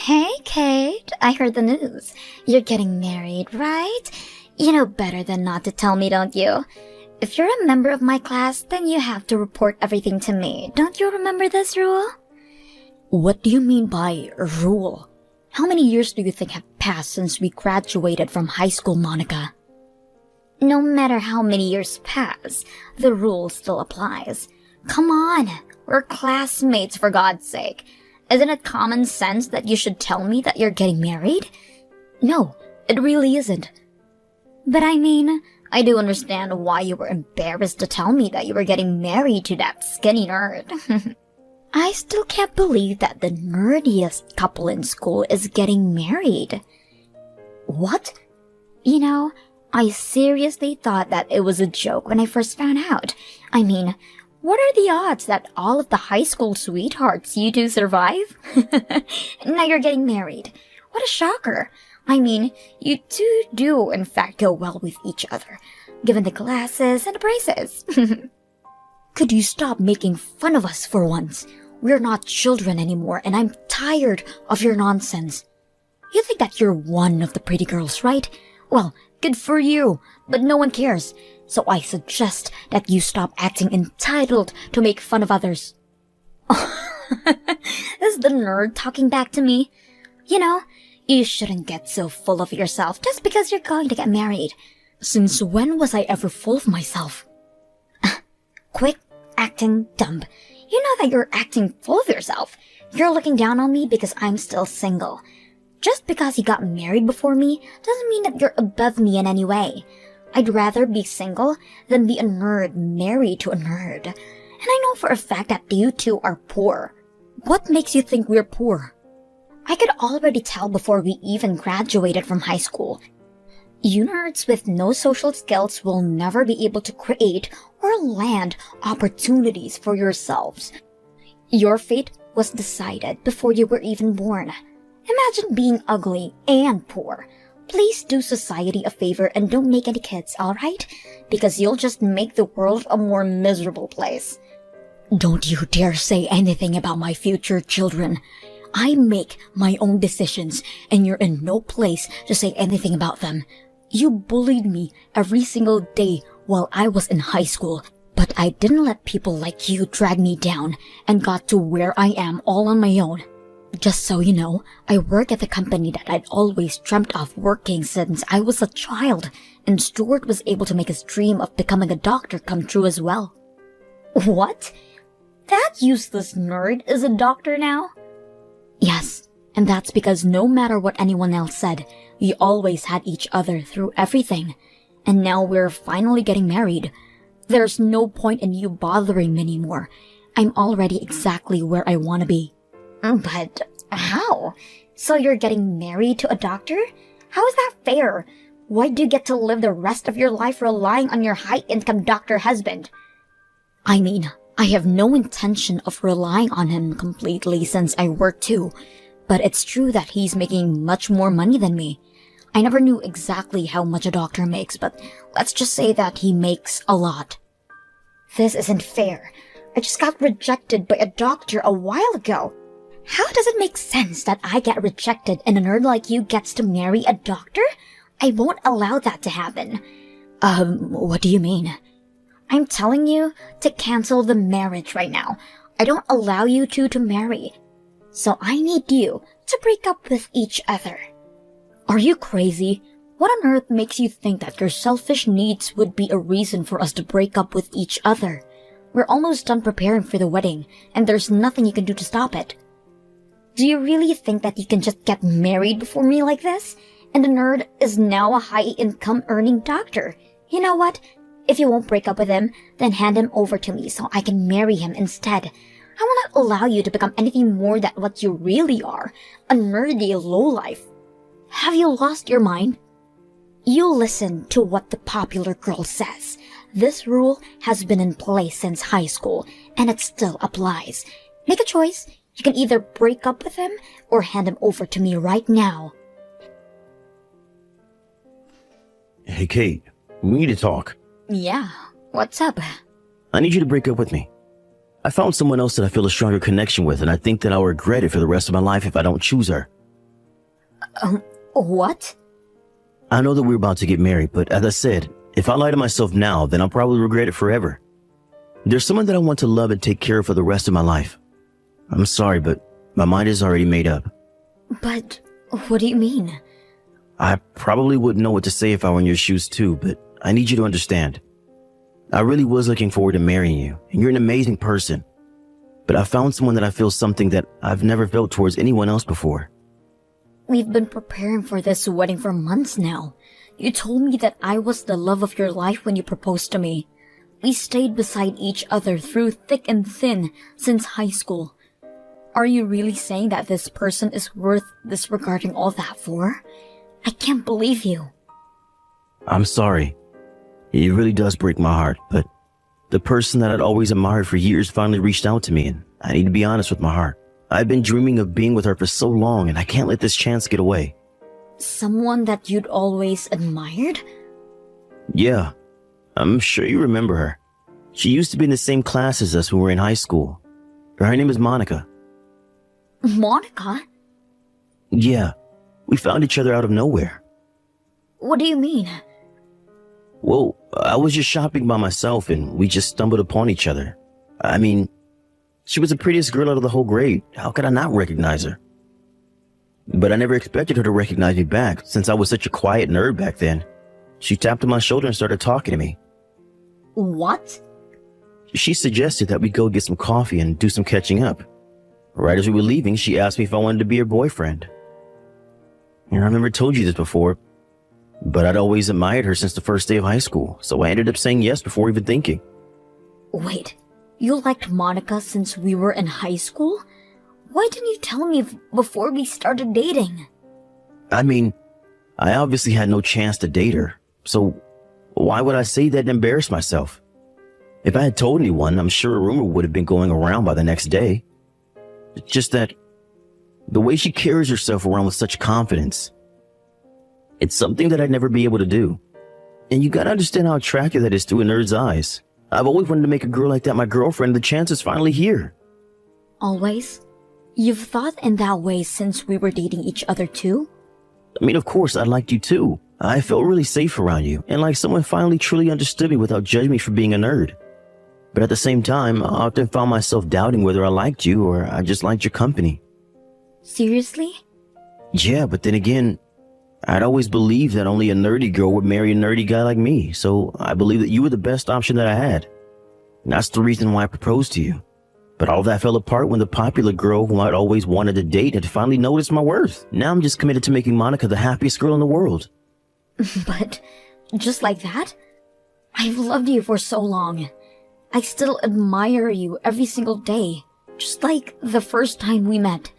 Hey, Kate, I heard the news. You're getting married, right? You know better than not to tell me, don't you? If you're a member of my class, then you have to report everything to me. Don't you remember this rule? What do you mean by rule? How many years do you think have passed since we graduated from high school, Monica? No matter how many years pass, the rule still applies. Come on, we're classmates for God's sake. Isn't it common sense that you should tell me that you're getting married? No, it really isn't. But I mean, I do understand why you were embarrassed to tell me that you were getting married to that skinny nerd. I still can't believe that the nerdiest couple in school is getting married. What? You know, I seriously thought that it was a joke when I first found out. I mean, what are the odds that all of the high school sweethearts you two survive? Now you're getting married. What a shocker. I mean, you two do in fact go well with each other, given the glasses and the braces. Could you stop making fun of us for once? We're not children anymore, and I'm tired of your nonsense. You think that you're one of the pretty girls, right? Well, good for you, but no one cares. So I suggest that you stop acting entitled to make fun of others. Is the nerd talking back to me? You know, you shouldn't get so full of yourself just because you're going to get married. Since when was I ever full of myself? Quit acting dumb. You know that you're acting full of yourself. You're looking down on me because I'm still single. Just because you got married before me doesn't mean that you're above me in any way. I'd rather be single than be a nerd married to a nerd. And I know for a fact that you two are poor. What makes you think we're poor? I could already tell before we even graduated from high school. You nerds with no social skills will never be able to create or land opportunities for yourselves. Your fate was decided before you were even born. Imagine being ugly and poor. Please do society a favor and don't make any kids, alright? Because you'll just make the world a more miserable place. Don't you dare say anything about my future children. I make my own decisions, and you're in no place to say anything about them. You bullied me every single day while I was in high school, but I didn't let people like you drag me down and got to where I am all on my own. Just so you know, I work at the company that I'd always dreamt of working since I was a child, and Stuart was able to make his dream of becoming a doctor come true as well. What? That useless nerd is a doctor now? Yes, and that's because no matter what anyone else said, we always had each other through everything. And now we're finally getting married. There's no point in you bothering me anymore. I'm already exactly where I want to be. But how? So you're getting married to a doctor? How is that fair? Why do you get to live the rest of your life relying on your high-income doctor husband? I mean, I have no intention of relying on him completely since I work too, but it's true that he's making much more money than me. I never knew exactly how much a doctor makes, but let's just say that he makes a lot. This isn't fair. I just got rejected by a doctor a while ago. How does it make sense that I get rejected and a nerd like you gets to marry a doctor? I won't allow that to happen. What do you mean? I'm telling you to cancel the marriage right now. I don't allow you two to marry. So I need you to break up with each other. Are you crazy? What on earth makes you think that your selfish needs would be a reason for us to break up with each other? We're almost done preparing for the wedding, and there's nothing you can do to stop it. Do you really think that you can just get married before me like this? And the nerd is now a high-income earning doctor. You know what? If you won't break up with him, then hand him over to me so I can marry him instead. I will not allow you to become anything more than what you really are, a nerdy lowlife. Have you lost your mind? You listen to what the popular girl says. This rule has been in place since high school, and it still applies. Make a choice. You can either break up with him or hand him over to me right now. Hey, Kate, we need to talk. Yeah, what's up? I need you to break up with me. I found someone else that I feel a stronger connection with, and I think that I'll regret it for the rest of my life if I don't choose her. What? I know that we're about to get married, but as I said, if I lie to myself now, then I'll probably regret it forever. There's someone that I want to love and take care of for the rest of my life. I'm sorry, but my mind is already made up. But what do you mean? I probably wouldn't know what to say if I were in your shoes too, but I need you to understand. I really was looking forward to marrying you, and you're an amazing person. But I found someone that I feel something that I've never felt towards anyone else before. We've been preparing for this wedding for months now. You told me that I was the love of your life when you proposed to me. We stayed beside each other through thick and thin since high school. Are you really saying that this person is worth disregarding all that for? I can't believe you. I'm sorry. It really does break my heart, but the person that I'd always admired for years finally reached out to me, and I need to be honest with my heart. I've been dreaming of being with her for so long, and I can't let this chance get away. Someone that you'd always admired? Yeah, I'm sure you remember her. She used to be in the same class as us when we were in high school. Her name is Monica. Monica? Yeah, we found each other out of nowhere. What do you mean? Well, I was just shopping by myself and we just stumbled upon each other. I mean, she was the prettiest girl out of the whole grade. How could I not recognize her? But I never expected her to recognize me back since I was such a quiet nerd back then. She tapped on my shoulder and started talking to me. What? She suggested that we go get some coffee and do some catching up. Right as we were leaving, she asked me if I wanted to be her boyfriend. And I've never told you this before, but I'd always admired her since the first day of high school, so I ended up saying yes before even thinking. Wait, you liked Monica since we were in high school? Why didn't you tell me before we started dating? I mean, I obviously had no chance to date her, so why would I say that and embarrass myself? If I had told anyone, I'm sure a rumor would have been going around by the next day. It's just that the way she carries herself around with such confidence, it's something that I'd never be able to do. And you gotta understand how attractive that is to a nerd's eyes. I've always wanted to make a girl like that my girlfriend, and the chance is finally here. Always? You've thought in that way since we were dating each other too? I mean, of course, I liked you too. I felt really safe around you, and like someone finally truly understood me without judging me for being a nerd. But at the same time, I often found myself doubting whether I liked you or I just liked your company. Seriously? Yeah, but then again, I'd always believed that only a nerdy girl would marry a nerdy guy like me, so I believed that you were the best option that I had. And that's the reason why I proposed to you. But all that fell apart when the popular girl who I'd always wanted to date had finally noticed my worth. Now I'm just committed to making Monica the happiest girl in the world. But just like that? I've loved you for so long. I still admire you every single day, just like the first time we met.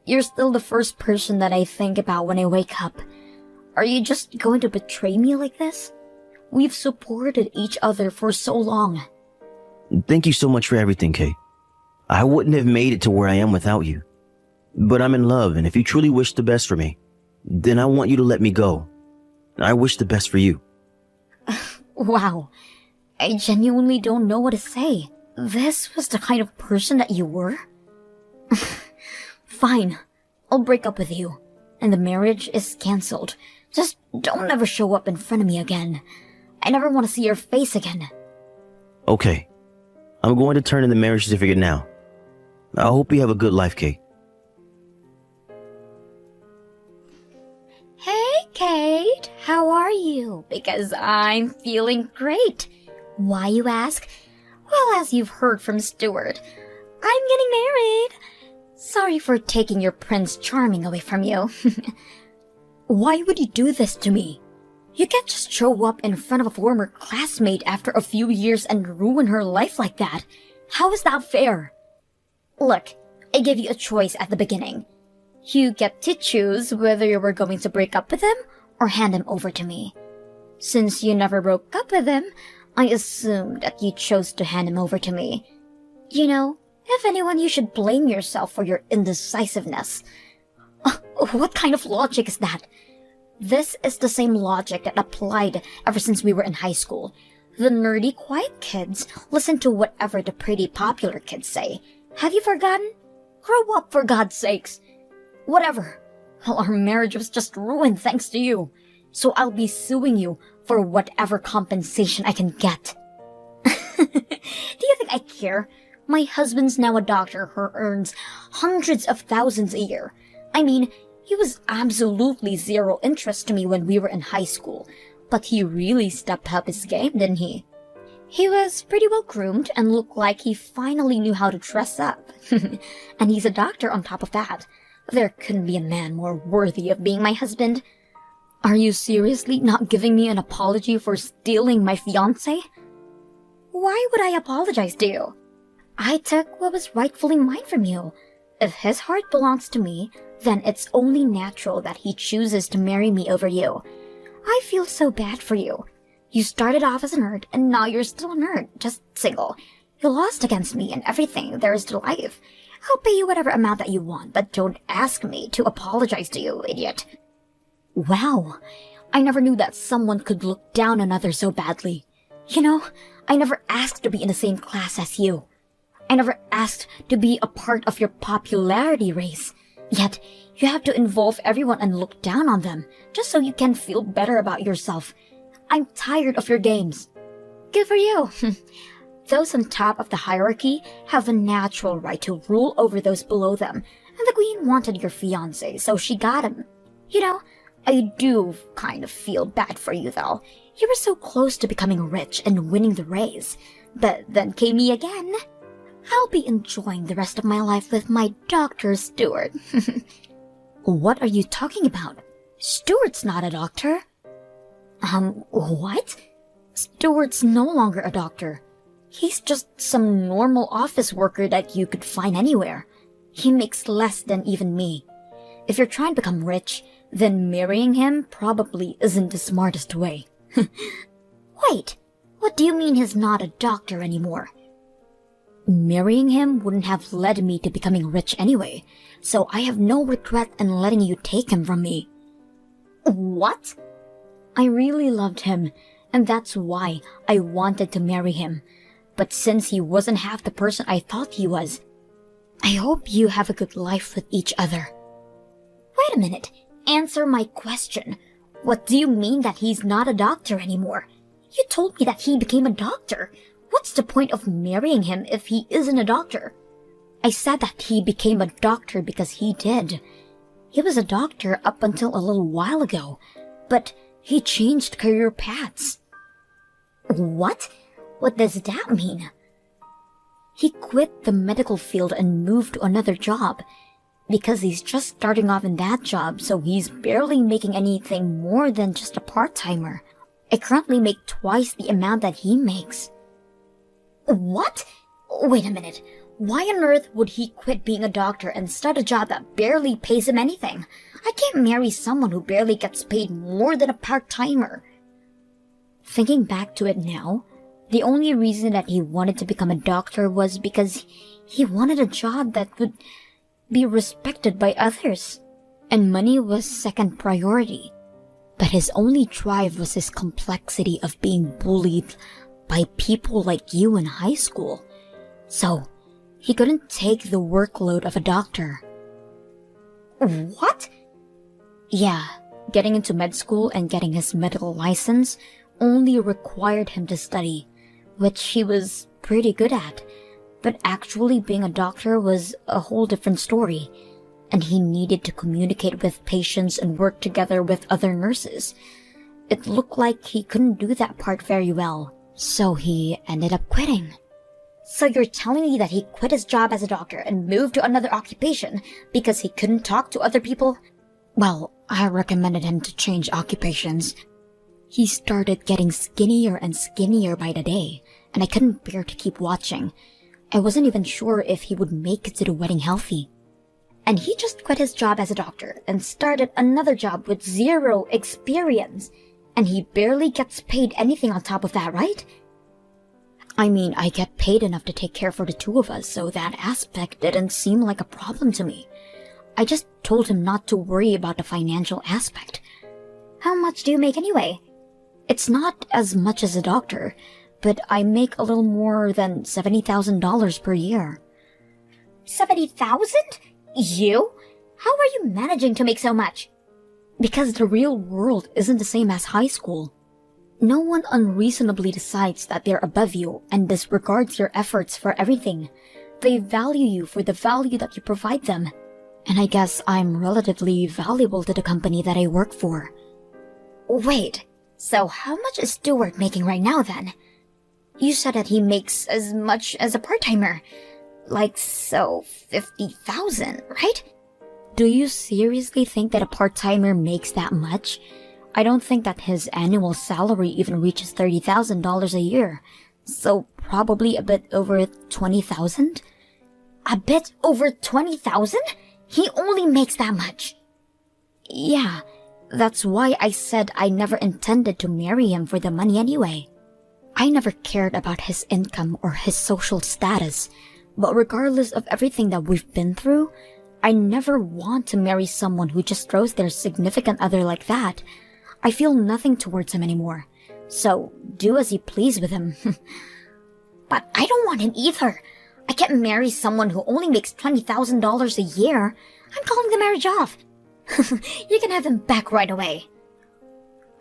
You're still the first person that I think about when I wake up. Are you just going to betray me like this? We've supported each other for so long. Thank you so much for everything, Kate. I wouldn't have made it to where I am without you. But I'm in love, and if you truly wish the best for me, then I want you to let me go. I wish the best for you. Wow. I genuinely don't know what to say. This was the kind of person that you were? Fine. I'll break up with you. And the marriage is cancelled. Just don't ever show up in front of me again. I never want to see your face again. Okay. I'm going to turn in the marriage certificate now. I hope you have a good life, Kate. Hey, Kate, how are you? Because I'm feeling great. Why, you ask? Well, as you've heard from Stuart, I'm getting married. Sorry for taking your Prince Charming away from you. Why would you do this to me? You can't just show up in front of a former classmate after a few years and ruin her life like that. How is that fair? Look, I gave you a choice at the beginning. You get to choose whether you were going to break up with him or hand him over to me. Since you never broke up with him, I assumed that you chose to hand him over to me. You know, if anyone, you should blame yourself for your indecisiveness. What kind of logic is that? This is the same logic that applied ever since we were in high school. The nerdy, quiet kids listen to whatever the pretty, popular kids say. Have you forgotten? Grow up, for God's sakes. Whatever. Well, our marriage was just ruined thanks to you. So I'll be suing you for whatever compensation I can get. Do you think I care? My husband's now a doctor who earns hundreds of thousands a year. I mean, he was absolutely zero interest to me when we were in high school, but he really stepped up his game, didn't he? He was pretty well groomed and looked like he finally knew how to dress up. And he's a doctor on top of that. There couldn't be a man more worthy of being my husband. Are you seriously not giving me an apology for stealing my fiancé? Why would I apologize to you? I took what was rightfully mine from you. If his heart belongs to me, then it's only natural that he chooses to marry me over you. I feel so bad for you. You started off as a nerd, and now you're still a nerd, just single. You lost against me in everything there is to life. I'll pay you whatever amount that you want, but don't ask me to apologize to you, idiot. Wow, I never knew that someone could look down on others so badly. You know, I never asked to be in the same class as you. I never asked to be a part of your popularity race. Yet, you have to involve everyone and look down on them, just so you can feel better about yourself. I'm tired of your games. Good for you. Those on top of the hierarchy have the natural right to rule over those below them, and the queen wanted your fiancé, so she got him. You know, I do kind of feel bad for you, though. You were so close to becoming rich and winning the race, but then came me again. I'll be enjoying the rest of my life with my Dr. Stewart. What are you talking about? Stewart's not a doctor. What? Stewart's no longer a doctor. He's just some normal office worker that you could find anywhere. He makes less than even me. If you're trying to become rich, then marrying him probably isn't the smartest way. Wait, what do you mean he's not a doctor anymore? Marrying him wouldn't have led me to becoming rich anyway, so I have no regret in letting you take him from me. What? I really loved him, and that's why I wanted to marry him. But since he wasn't half the person I thought he was, I hope you have a good life with each other. Wait a minute, answer my question. What do you mean that he's not a doctor anymore? You told me that he became a doctor. What's the point of marrying him if he isn't a doctor? I said that he became a doctor because he did. He was a doctor up until a little while ago, but he changed career paths. What? What does that mean? He quit the medical field and moved to another job. Because he's just starting off in that job, so he's barely making anything more than just a part-timer. I currently make twice the amount that he makes. What? Wait a minute. Why on earth would he quit being a doctor and start a job that barely pays him anything? I can't marry someone who barely gets paid more than a part-timer. Thinking back to it now, the only reason that he wanted to become a doctor was because he wanted a job that would be respected by others, and money was second priority. But his only drive was his complexity of being bullied by people like you in high school. So, he couldn't take the workload of a doctor. What? Yeah, getting into med school and getting his medical license only required him to study, which he was pretty good at. But actually being a doctor was a whole different story, and he needed to communicate with patients and work together with other nurses. It looked like he couldn't do that part very well, so he ended up quitting. So you're telling me that he quit his job as a doctor and moved to another occupation because he couldn't talk to other people? Well, I recommended him to change occupations. He started getting skinnier and skinnier by the day, and I couldn't bear to keep watching. I wasn't even sure if he would make it to the wedding healthy. And he just quit his job as a doctor and started another job with zero experience. And he barely gets paid anything on top of that, right? I mean, I get paid enough to take care for the two of us, so that aspect didn't seem like a problem to me. I just told him not to worry about the financial aspect. How much do you make anyway? It's not as much as a doctor, but I make a little more than $70,000 per year. 70,000? You? How are you managing to make so much? Because the real world isn't the same as high school. No one unreasonably decides that they're above you and disregards your efforts for everything. They value you for the value that you provide them. And I guess I'm relatively valuable to the company that I work for. Wait, so how much is Stuart making right now then? You said that he makes as much as a part-timer. Like, so 50,000, right? Do you seriously think that a part-timer makes that much? I don't think that his annual salary even reaches $30,000 a year. So probably a bit over 20,000? A bit over 20,000? He only makes that much. Yeah, that's why I said I never intended to marry him for the money anyway. I never cared about his income or his social status, but regardless of everything that we've been through, I never want to marry someone who just throws their significant other like that. I feel nothing towards him anymore, so do as you please with him. But I don't want him either. I can't marry someone who only makes $20,000 a year. I'm calling the marriage off. You can have him back right away.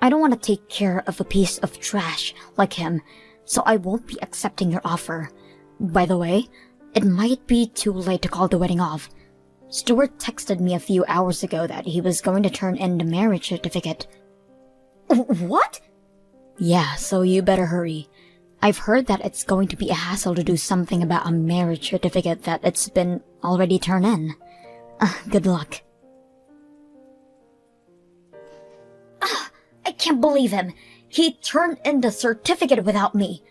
I don't want to take care of a piece of trash like him, so I won't be accepting your offer. By the way, it might be too late to call the wedding off. Stuart texted me a few hours ago that he was going to turn in the marriage certificate. What? Yeah, so you better hurry. I've heard that it's going to be a hassle to do something about a marriage certificate that it's been already turned in. Good luck. I can't believe him. He turned in the certificate without me.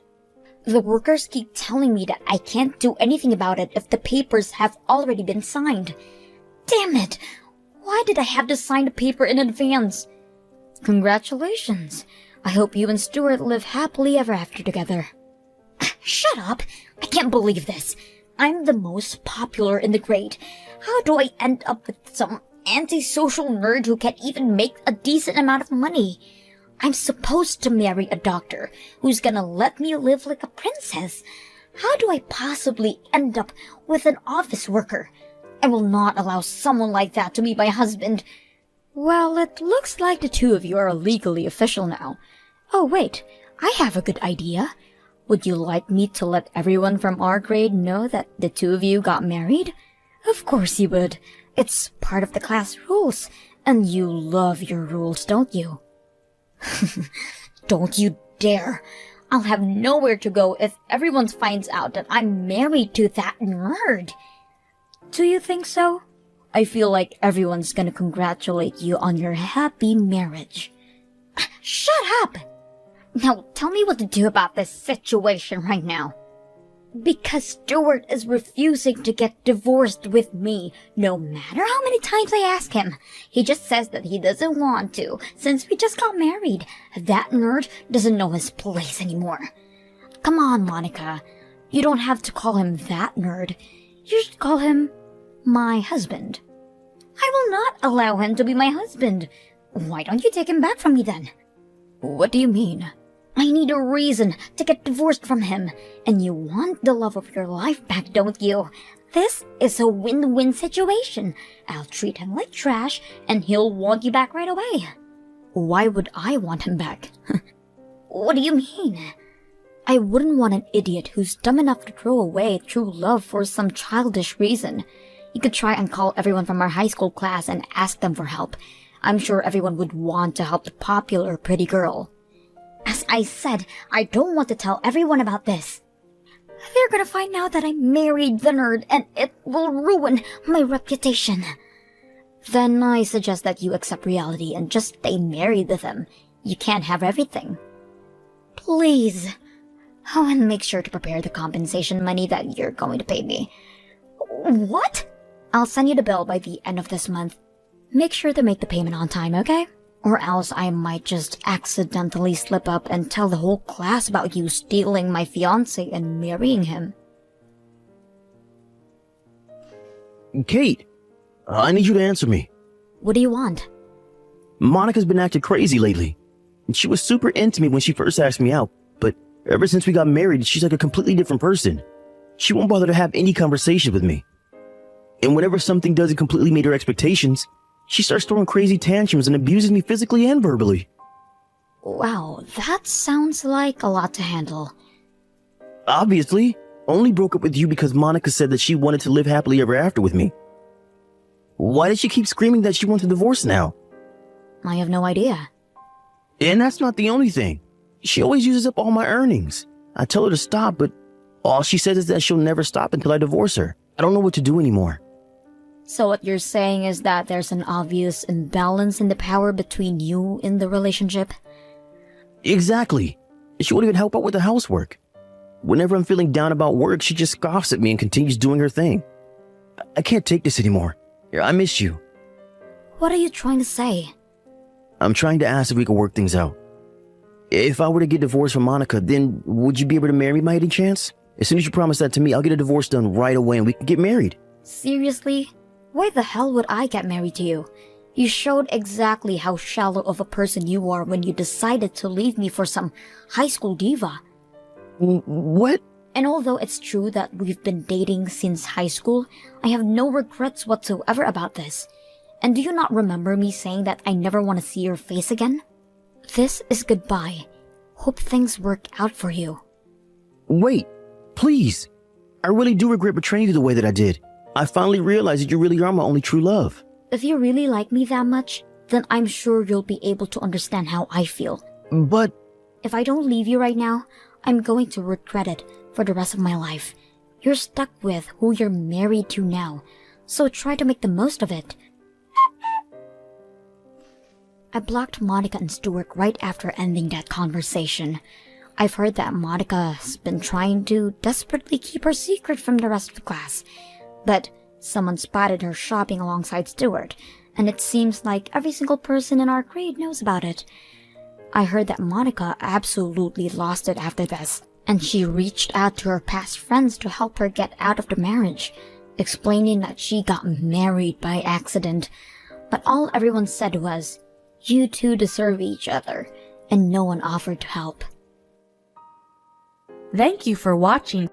The workers keep telling me that I can't do anything about it if the papers have already been signed. Damn it! Why did I have to sign the paper in advance? Congratulations. I hope you and Stuart live happily ever after together. Shut up! I can't believe this. I'm the most popular in the grade. How do I end up with some antisocial nerd who can't even make a decent amount of money? I'm supposed to marry a doctor who's gonna let me live like a princess. How do I possibly end up with an office worker? I will not allow someone like that to be my husband. Well, it looks like the two of you are legally official now. Oh wait, I have a good idea. Would you like me to let everyone from our grade know that the two of you got married? Of course you would. It's part of the class rules, and you love your rules, don't you? Don't you dare! I'll have nowhere to go if everyone finds out that I'm married to that nerd. Do you think so? I feel like everyone's gonna congratulate you on your happy marriage. Shut up! Now tell me what to do about this situation right now. Because Stuart is refusing to get divorced with me, no matter how many times I ask him. He just says that he doesn't want to, since we just got married. That nerd doesn't know his place anymore. Come on, Monica. You don't have to call him that nerd. You should call him my husband. I will not allow him to be my husband. Why don't you take him back from me then? What do you mean? I need a reason to get divorced from him, and you want the love of your life back, don't you? This is a win-win situation. I'll treat him like trash, and he'll want you back right away. Why would I want him back? What do you mean? I wouldn't want an idiot who's dumb enough to throw away true love for some childish reason. You could try and call everyone from our high school class and ask them for help. I'm sure everyone would want to help the popular pretty girl. As I said, I don't want to tell everyone about this. They're gonna find out that I married the nerd, and it will ruin my reputation. Then I suggest that you accept reality and just stay married with him. You can't have everything. Please. Oh, and make sure to prepare the compensation money that you're going to pay me. What? I'll send you the bill by the end of this month. Make sure to make the payment on time, okay? Or else I might just accidentally slip up and tell the whole class about you stealing my fiancé and marrying him. Kate, I need you to answer me. What do you want? Monica's been acting crazy lately. And she was super into me when she first asked me out, but ever since we got married, she's like a completely different person. She won't bother to have any conversation with me. And whenever something doesn't completely meet her expectations, she starts throwing crazy tantrums and abuses me physically and verbally. Wow, that sounds like a lot to handle. Obviously, only broke up with you because Monica said that she wanted to live happily ever after with me. Why does she keep screaming that she wants a divorce now? I have no idea. And that's not the only thing. She always uses up all my earnings. I tell her to stop, but all she says is that she'll never stop until I divorce her. I don't know what to do anymore. So what you're saying is that there's an obvious imbalance in the power between you in the relationship? Exactly. She won't even help out with the housework. Whenever I'm feeling down about work, she just scoffs at me and continues doing her thing. I can't take this anymore. I miss you. What are you trying to say? I'm trying to ask if we can work things out. If I were to get divorced from Monica, then would you be able to marry me by any chance? As soon as you promise that to me, I'll get a divorce done right away and we can get married. Seriously? Why the hell would I get married to you? You showed exactly how shallow of a person you are when you decided to leave me for some high school diva. What? And although it's true that we've been dating since high school, I have no regrets whatsoever about this. And do you not remember me saying that I never want to see your face again? This is goodbye. Hope things work out for you. Wait, please. I really do regret betraying you the way that I did. I finally realized that you really are my only true love. If you really like me that much, then I'm sure you'll be able to understand how I feel. But If I don't leave you right now, I'm going to regret it for the rest of my life. You're stuck with who you're married to now, so try to make the most of it. I blocked Monica and Stuart right after ending that conversation. I've heard that Monica's been trying to desperately keep her secret from the rest of the class, but someone spotted her shopping alongside Stuart, and it seems like every single person in our grade knows about it. I heard that Monica absolutely lost it after this, and she reached out to her past friends to help her get out of the marriage, explaining that she got married by accident. But all everyone said was, "You two deserve each other," and no one offered to help. Thank you for watching.